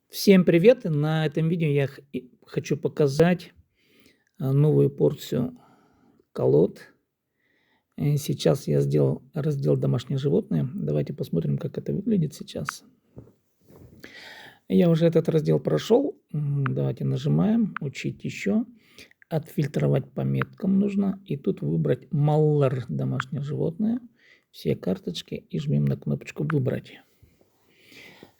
Всем привет! На этом видео я хочу показать новую порцию колод. Сейчас я сделал раздел «Домашние животные». Давайте посмотрим, как это выглядит сейчас. Я уже этот раздел прошел. Давайте нажимаем «Учить еще». Отфильтровать по меткам нужно. И тут выбрать «Маллар. Домашнее животное». Все карточки и жмем на кнопочку «Выбрать».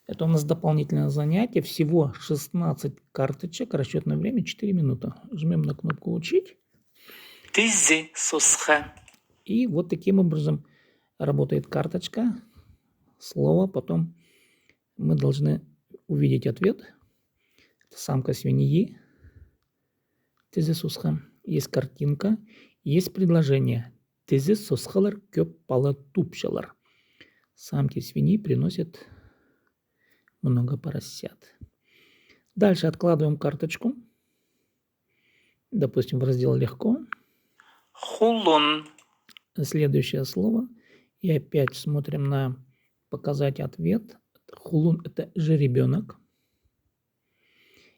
Это у нас дополнительное занятие. Всего 16 карточек. Расчетное время 4 минуты. Жмем на кнопку «Учить». И вот таким образом работает карточка, слово. Потом мы должны увидеть ответ. Это самка свиньи. Есть картинка. Есть предложение. Самки свиньи приносят много поросят. Дальше откладываем карточку. Допустим, в раздел «Легко». Хулун. Следующее слово. И опять смотрим на «Показать ответ». Хулун – это жеребенок.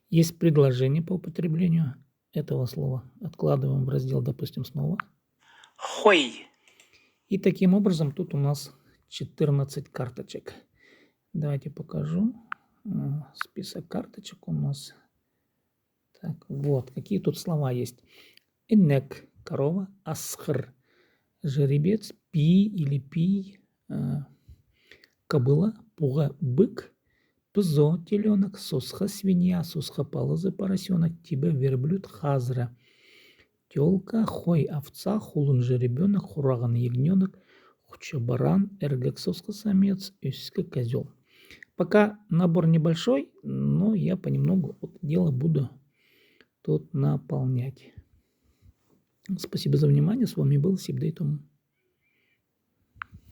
Есть предложение по употреблению этого слова. Откладываем в раздел, допустим, снова. Хуй. И таким образом тут у нас 14 карточек. Давайте покажу. Список карточек у нас. Так, вот, какие тут слова есть. Инек – корова, асхр – жеребец, пи или пий – кобыла, пуга – бык, пзо – теленок, сосха – свинья, сосха – палазы – поросенок, тибе – верблюд, хазра – телка, хой – овца, хулун – жеребенок, хураган – ягненок, хуча – баран, эргек – сосха – самец, юська – козел. Пока набор небольшой, но я понемногу дело буду тут наполнять. Спасибо за внимание. С вами был Сибдейтум.